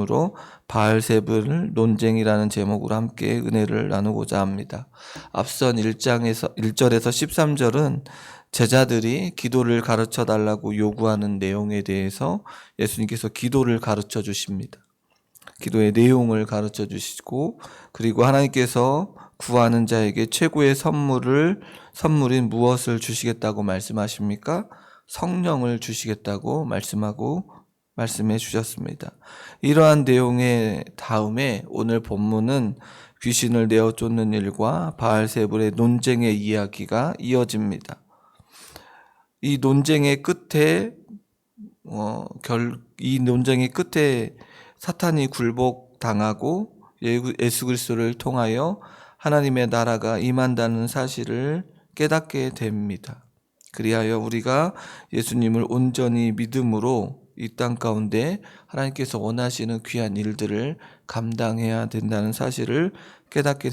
으로 바알세불 논쟁이라는 제목으로 함께 은혜를 나누고자 합니다. 앞선 1절에서 13절은 제자들이 기도를 가르쳐 달라고 요구하는 내용에 대해서 예수님께서 기도를 가르쳐 주십니다. 기도의 내용을 가르쳐 주시고, 그리고 하나님께서 구하는 자에게 최고의 선물인 무엇을 주시겠다고 말씀하십니까? 성령을 주시겠다고 말씀해 주셨습니다. 이러한 내용의 다음에 오늘 본문은 귀신을 내어 쫓는 일과 바알세불의 논쟁의 이야기가 이어집니다. 이 논쟁의 끝에 사탄이 굴복당하고 예수 그리스도를 통하여 하나님의 나라가 임한다는 사실을 깨닫게 됩니다. 그리하여 우리가 예수님을 온전히 믿음으로 이 땅 가운데 하나님께서 원하시는 귀한 일들을 감당해야 된다는 사실을 깨닫게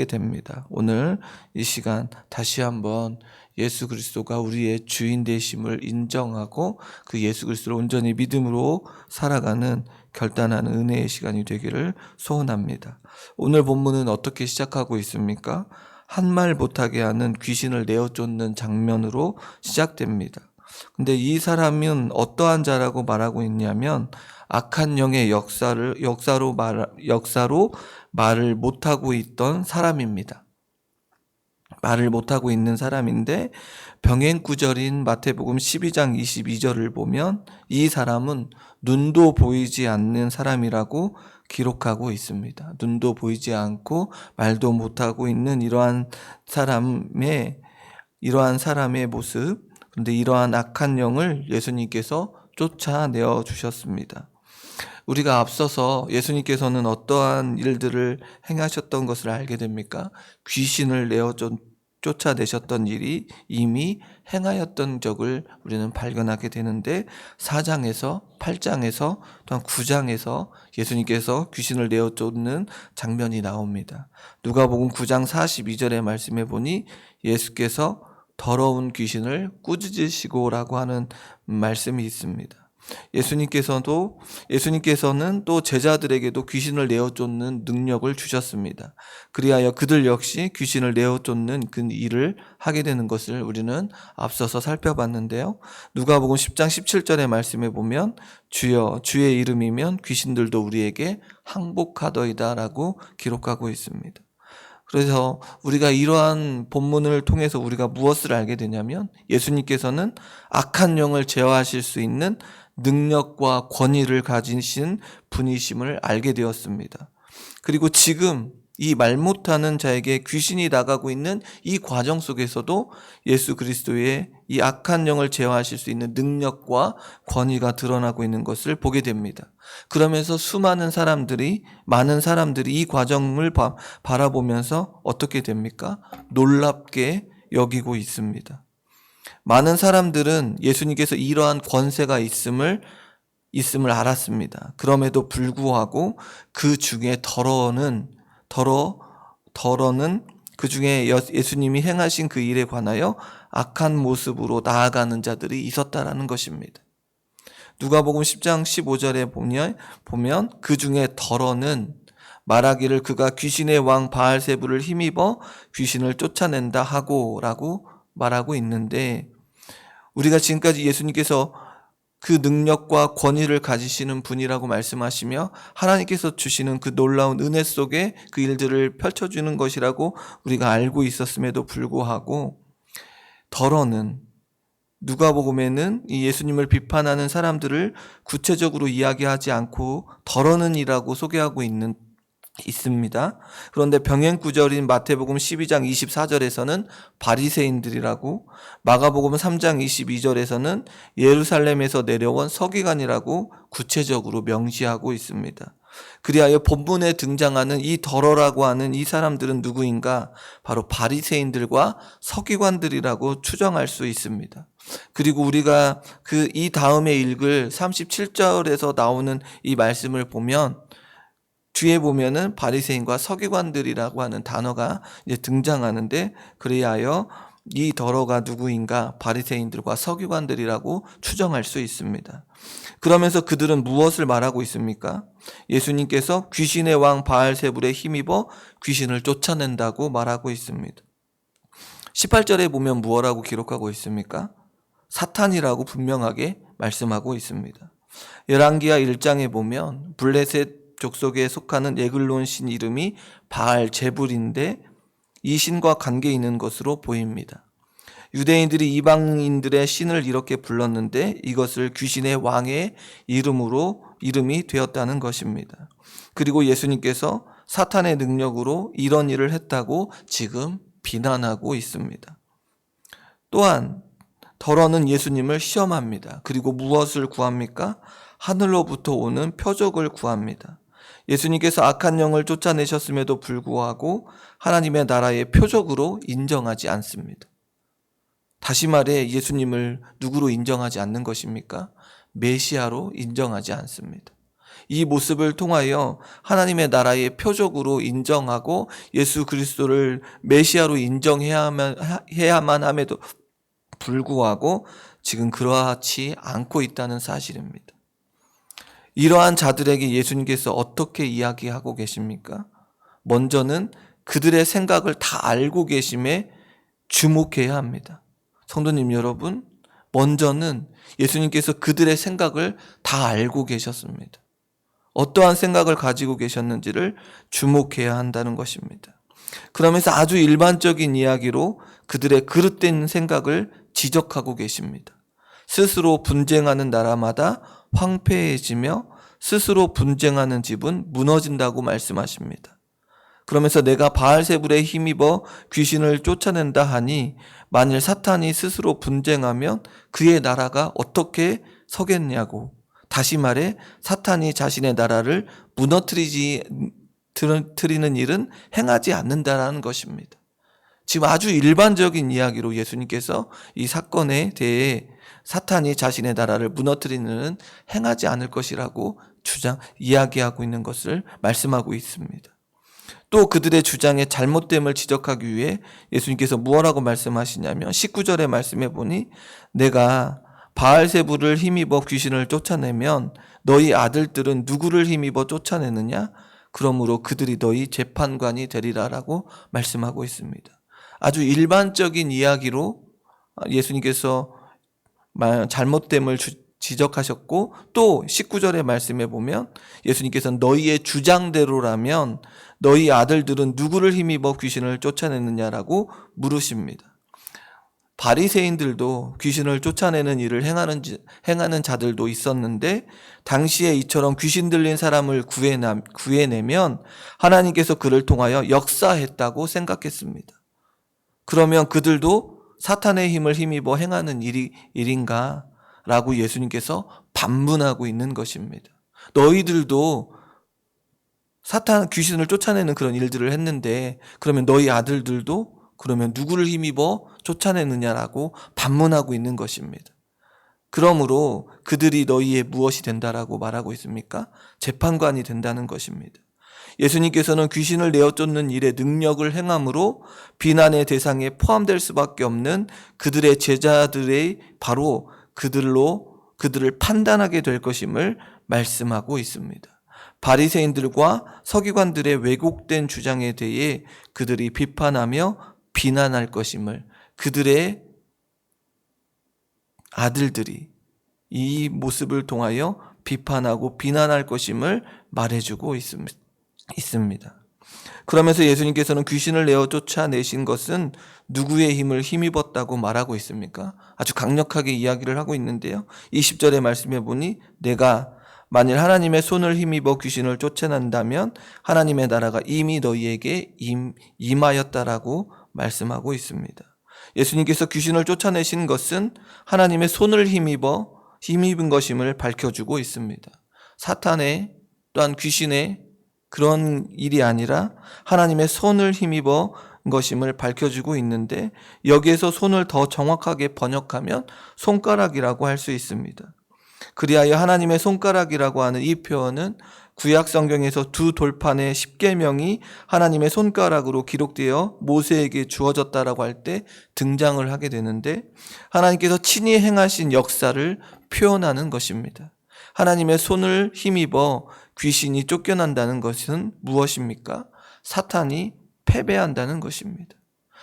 됩니다. 오늘 이 시간 다시 한번 예수 그리스도가 우리의 주인 되심을 인정하고 그 예수 그리스도를 온전히 믿음으로 살아가는 결단하는 은혜의 시간이 되기를 소원합니다. 오늘 본문은 어떻게 시작하고 있습니까? 한 말 못하게 하는 귀신을 내어 쫓는 장면으로 시작됩니다. 근데 이 사람은 어떠한 자라고 말하고 있냐면 악한 영의 역사로 말을 못하고 있던 사람입니다. 말을 못하고 있는 사람인데 병행구절인 마태복음 12장 22절을 보면 이 사람은 눈도 보이지 않는 사람이라고 기록하고 있습니다. 눈도 보이지 않고 말도 못하고 있는 이러한 사람의 모습, 그런데 이러한 악한 영을 예수님께서 쫓아내어 주셨습니다. 우리가 앞서서 예수님께서는 어떠한 일들을 행하셨던 것을 알게 됩니까? 귀신을 내어 쫓아내셨던 일이 이미 행하였던 적을 우리는 발견하게 되는데 4장에서 8장에서 또한 9장에서 예수님께서 귀신을 내어 쫓는 장면이 나옵니다. 누가복음 9장 42절의 말씀에 보니 예수께서 더러운 귀신을 꾸짖으시고라고 하는 말씀이 있습니다. 예수님께서는 또 제자들에게도 귀신을 내어 쫓는 능력을 주셨습니다. 그리하여 그들 역시 귀신을 내어 쫓는 그 일을 하게 되는 것을 우리는 앞서서 살펴봤는데요. 누가복음 10장 17절의 말씀에 보면 주여 주의 이름이면 귀신들도 우리에게 항복하더이다라고 기록하고 있습니다. 그래서 우리가 이러한 본문을 통해서 우리가 무엇을 알게 되냐면 예수님께서는 악한 영을 제어하실 수 있는 능력과 권위를 가지신 분이심을 알게 되었습니다. 그리고 지금 이 말 못하는 자에게 귀신이 나가고 있는 이 과정 속에서도 예수 그리스도의 이 악한 영을 제어하실 수 있는 능력과 권위가 드러나고 있는 것을 보게 됩니다. 그러면서 많은 사람들이 이 과정을 바라보면서 어떻게 됩니까? 놀랍게 여기고 있습니다. 많은 사람들은 예수님께서 이러한 권세가 있음을 알았습니다. 그럼에도 불구하고 그 중에 더러는 그 중에 예수님이 행하신 그 일에 관하여 악한 모습으로 나아가는 자들이 있었다라는 것입니다. 누가복음 10장 15절에 보면 그 중에 더러는 말하기를 그가 귀신의 왕 바알세불을 힘입어 귀신을 쫓아낸다 하고라고 말하고 있는데, 우리가 지금까지 예수님께서 그 능력과 권위를 가지시는 분이라고 말씀하시며 하나님께서 주시는 그 놀라운 은혜 속에 그 일들을 펼쳐주는 것이라고 우리가 알고 있었음에도 불구하고 더러는 누가복음에는 이 예수님을 비판하는 사람들을 구체적으로 이야기하지 않고 더러는이라고 소개하고 있습니다. 그런데 병행구절인 마태복음 12장 24절에서는 바리새인들이라고, 마가복음 3장 22절에서는 예루살렘에서 내려온 서기관이라고 구체적으로 명시하고 있습니다. 그리하여 본문에 등장하는 이 더러라고 하는 이 사람들은 누구인가? 바로 바리새인들과 서기관들이라고 추정할 수 있습니다. 그리고 우리가 이 다음에 읽을 37절에서 나오는 이 말씀을 보면 뒤에 보면은 바리새인과 서기관들이라고 하는 단어가 이제 등장하는데, 그리하여 이 더러가 누구인가? 바리새인들과 서기관들이라고 추정할 수 있습니다. 그러면서 그들은 무엇을 말하고 있습니까? 예수님께서 귀신의 왕 바알세불에 힘입어 귀신을 쫓아낸다고 말하고 있습니다. 18절에 보면 무엇라고 기록하고 있습니까? 사탄이라고 분명하게 말씀하고 있습니다. 열왕기하 1장에 보면 블레셋 족속에 속하는 에글론 신 이름이 바알제불인데 이 신과 관계 있는 것으로 보입니다. 유대인들이 이방인들의 신을 이렇게 불렀는데 이것을 귀신의 왕의 이름이 되었다는 것입니다. 그리고 예수님께서 사탄의 능력으로 이런 일을 했다고 지금 비난하고 있습니다. 또한 더러는 예수님을 시험합니다. 그리고 무엇을 구합니까? 하늘로부터 오는 표적을 구합니다. 예수님께서 악한 영을 쫓아내셨음에도 불구하고 하나님의 나라의 표적으로 인정하지 않습니다. 다시 말해 예수님을 누구로 인정하지 않는 것입니까? 메시아로 인정하지 않습니다. 이 모습을 통하여 하나님의 나라의 표적으로 인정하고 예수 그리스도를 메시아로 인정해야만 함에도 불구하고 지금 그러하지 않고 있다는 사실입니다. 이러한 자들에게 예수님께서 어떻게 이야기하고 계십니까? 먼저는 그들의 생각을 다 알고 계심에 주목해야 합니다. 성도님 여러분, 먼저는 예수님께서 그들의 생각을 다 알고 계셨습니다. 어떠한 생각을 가지고 계셨는지를 주목해야 한다는 것입니다. 그러면서 아주 일반적인 이야기로 그들의 그릇된 생각을 지적하고 계십니다. 스스로 분쟁하는 나라마다 황폐해지며 스스로 분쟁하는 집은 무너진다고 말씀하십니다. 그러면서 내가 바알세불에 힘입어 귀신을 쫓아낸다 하니 만일 사탄이 스스로 분쟁하면 그의 나라가 어떻게 서겠냐고, 다시 말해 사탄이 자신의 나라를 무너뜨리는 일은 행하지 않는다라는 것입니다. 지금 아주 일반적인 이야기로 예수님께서 이 사건에 대해 사탄이 자신의 나라를 무너뜨리는 일은 행하지 않을 것이라고 이야기하고 있는 것을 말씀하고 있습니다. 또 그들의 주장의 잘못됨을 지적하기 위해 예수님께서 무엇라고 말씀하시냐면 19절의 말씀해 보니 내가 바알세불을 힘입어 귀신을 쫓아내면 너희 아들들은 누구를 힘입어 쫓아내느냐? 그러므로 그들이 너희 재판관이 되리라라고 말씀하고 있습니다. 아주 일반적인 이야기로 예수님께서 잘못됨을 지적하셨고 또 19절의 말씀에 보면 예수님께서는 너희의 주장대로라면 너희 아들들은 누구를 힘입어 귀신을 쫓아내느냐라고 물으십니다. 바리새인들도 귀신을 쫓아내는 일을 행하는 자들도 있었는데 당시에 이처럼 귀신 들린 사람을 구해내면 하나님께서 그를 통하여 역사했다고 생각했습니다. 그러면 그들도 사탄의 힘을 힘입어 행하는 일인가? 라고 예수님께서 반문하고 있는 것입니다. 너희들도 귀신을 쫓아내는 그런 일들을 했는데 그러면 너희 아들들도 그러면 누구를 힘입어 쫓아내느냐라고 반문하고 있는 것입니다. 그러므로 그들이 너희의 무엇이 된다라고 말하고 있습니까? 재판관이 된다는 것입니다. 예수님께서는 귀신을 내어 쫓는 일에 능력을 행함으로 비난의 대상에 포함될 수밖에 없는 그들의 제자들의 바로 그들을 판단하게 될 것임을 말씀하고 있습니다. 바리새인들과 서기관들의 왜곡된 주장에 대해 그들이 비판하며 비난할 것임을, 그들의 아들들이 이 모습을 통하여 비판하고 비난할 것임을 말해주고 있습니다. 그러면서 예수님께서는 귀신을 내어 쫓아내신 것은 누구의 힘을 힘입었다고 말하고 있습니까? 아주 강력하게 이야기를 하고 있는데요. 20절의 말씀에 보니 내가 만일 하나님의 손을 힘입어 귀신을 쫓아낸다면 하나님의 나라가 이미 너희에게 임하였다라고 말씀하고 있습니다. 예수님께서 귀신을 쫓아내신 것은 하나님의 손을 힘입은 것임을 밝혀주고 있습니다. 사탄의 또한 귀신의 그런 일이 아니라 하나님의 손을 힘입어 것임을 밝혀주고 있는데 여기에서 손을 더 정확하게 번역하면 손가락이라고 할 수 있습니다. 그리하여 하나님의 손가락이라고 하는 이 표현은 구약 성경에서 두 돌판의 십계명이 하나님의 손가락으로 기록되어 모세에게 주어졌다라고 할 때 등장을 하게 되는데, 하나님께서 친히 행하신 역사를 표현하는 것입니다. 하나님의 손을 힘입어 귀신이 쫓겨난다는 것은 무엇입니까? 사탄이 패배한다는 것입니다.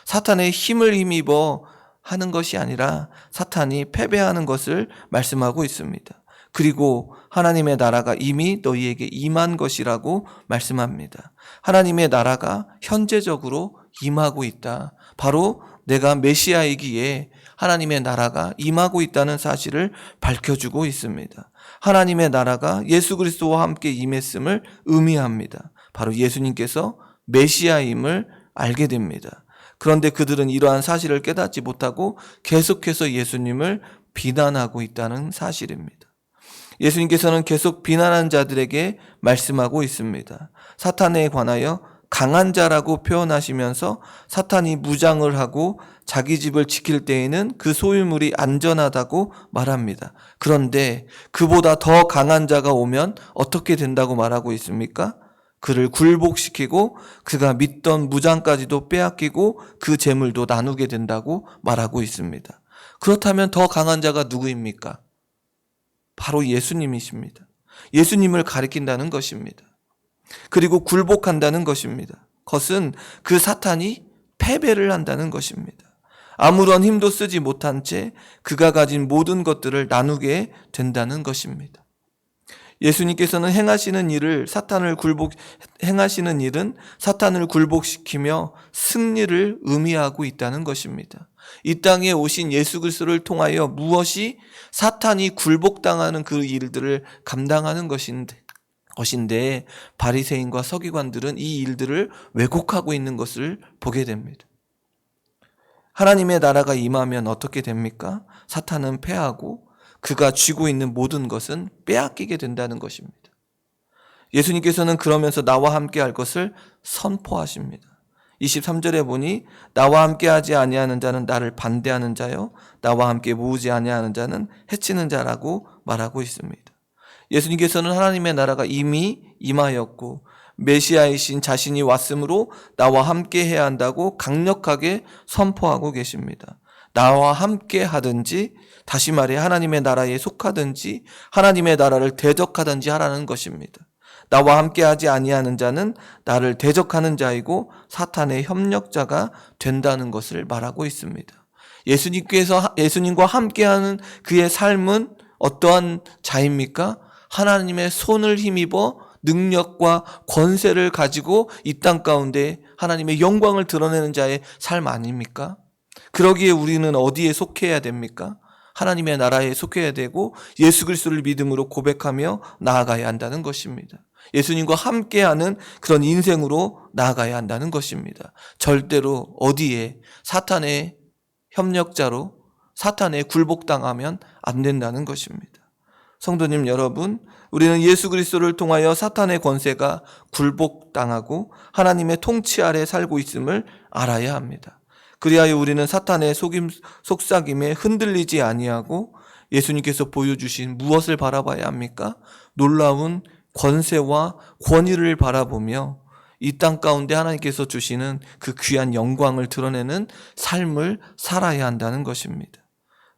사탄의 힘을 힘입어 하는 것이 아니라 사탄이 패배하는 것을 말씀하고 있습니다. 그리고 하나님의 나라가 이미 너희에게 임한 것이라고 말씀합니다. 하나님의 나라가 현재적으로 임하고 있다. 바로 내가 메시아이기에 하나님의 나라가 임하고 있다는 사실을 밝혀주고 있습니다. 하나님의 나라가 예수 그리스도와 함께 임했음을 의미합니다. 바로 예수님께서 메시아임을 알게 됩니다. 그런데 그들은 이러한 사실을 깨닫지 못하고 계속해서 예수님을 비난하고 있다는 사실입니다. 예수님께서는 계속 비난한 자들에게 말씀하고 있습니다. 사탄에 관하여 강한 자라고 표현하시면서 사탄이 무장을 하고 자기 집을 지킬 때에는 그 소유물이 안전하다고 말합니다. 그런데 그보다 더 강한 자가 오면 어떻게 된다고 말하고 있습니까? 그를 굴복시키고 그가 믿던 무장까지도 빼앗기고 그 재물도 나누게 된다고 말하고 있습니다. 그렇다면 더 강한 자가 누구입니까? 바로 예수님이십니다. 예수님을 가리킨다는 것입니다. 그리고 굴복한다는 것입니다. 그것은 그 사탄이 패배를 한다는 것입니다. 아무런 힘도 쓰지 못한 채 그가 가진 모든 것들을 나누게 된다는 것입니다. 예수님께서는 행하시는 일은 사탄을 굴복시키며 승리를 의미하고 있다는 것입니다. 이 땅에 오신 예수 그리스도를 통하여 무엇이 사탄이 굴복당하는 그 일들을 감당하는 것인데 바리새인과 서기관들은 이 일들을 왜곡하고 있는 것을 보게 됩니다. 하나님의 나라가 임하면 어떻게 됩니까? 사탄은 패하고 그가 쥐고 있는 모든 것은 빼앗기게 된다는 것입니다. 예수님께서는 그러면서 나와 함께 할 것을 선포하십니다. 23절에 보니 나와 함께 하지 아니하는 자는 나를 반대하는 자요 나와 함께 모으지 아니하는 자는 해치는 자라고 말하고 있습니다. 예수님께서는 하나님의 나라가 이미 임하였고 메시아이신 자신이 왔으므로 나와 함께 해야 한다고 강력하게 선포하고 계십니다. 나와 함께 하든지, 다시 말해 하나님의 나라에 속하든지 하나님의 나라를 대적하든지 하라는 것입니다. 나와 함께 하지 아니하는 자는 나를 대적하는 자이고 사탄의 협력자가 된다는 것을 말하고 있습니다. 예수님과 함께하는 그의 삶은 어떠한 자입니까? 하나님의 손을 힘입어 능력과 권세를 가지고 이 땅 가운데 하나님의 영광을 드러내는 자의 삶 아닙니까? 그러기에 우리는 어디에 속해야 됩니까? 하나님의 나라에 속해야 되고 예수 그리스도를 믿음으로 고백하며 나아가야 한다는 것입니다. 예수님과 함께하는 그런 인생으로 나아가야 한다는 것입니다. 절대로 어디에 사탄의 협력자로 사탄에 굴복당하면 안 된다는 것입니다. 성도님 여러분, 우리는 예수 그리스도를 통하여 사탄의 권세가 굴복당하고 하나님의 통치 아래 살고 있음을 알아야 합니다. 그리하여 우리는 사탄의 속삭임에 흔들리지 아니하고 예수님께서 보여주신 무엇을 바라봐야 합니까? 놀라운 권세와 권위를 바라보며 이 땅 가운데 하나님께서 주시는 그 귀한 영광을 드러내는 삶을 살아야 한다는 것입니다.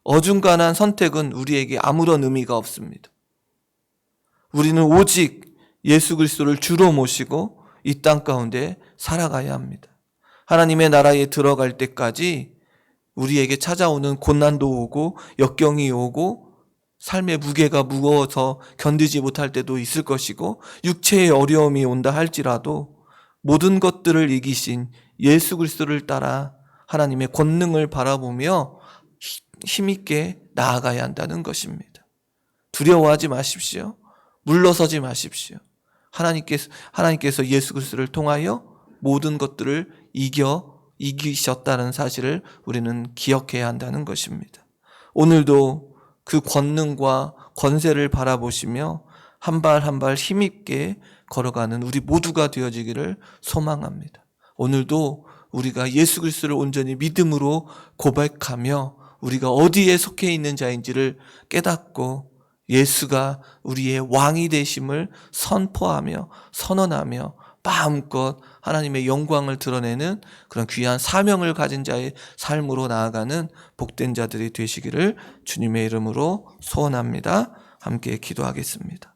어중간한 선택은 우리에게 아무런 의미가 없습니다. 우리는 오직 예수 그리스도를 주로 모시고 이 땅 가운데 살아가야 합니다. 하나님의 나라에 들어갈 때까지 우리에게 찾아오는 고난도 오고 역경이 오고 삶의 무게가 무거워서 견디지 못할 때도 있을 것이고 육체의 어려움이 온다 할지라도 모든 것들을 이기신 예수 그리스도를 따라 하나님의 권능을 바라보며 힘있게 나아가야 한다는 것입니다. 두려워하지 마십시오. 물러서지 마십시오. 하나님께서 예수 그리스도를 통하여 모든 것들을 이기셨다는 사실을 우리는 기억해야 한다는 것입니다. 오늘도 그 권능과 권세를 바라보시며 한 발 한 발 힘있게 걸어가는 우리 모두가 되어지기를 소망합니다. 오늘도 우리가 예수 그리스도를 온전히 믿음으로 고백하며 우리가 어디에 속해 있는 자인지를 깨닫고 예수가 우리의 왕이 되심을 선포하며 선언하며 마음껏 하나님의 영광을 드러내는 그런 귀한 사명을 가진 자의 삶으로 나아가는 복된 자들이 되시기를 주님의 이름으로 소원합니다. 함께 기도하겠습니다.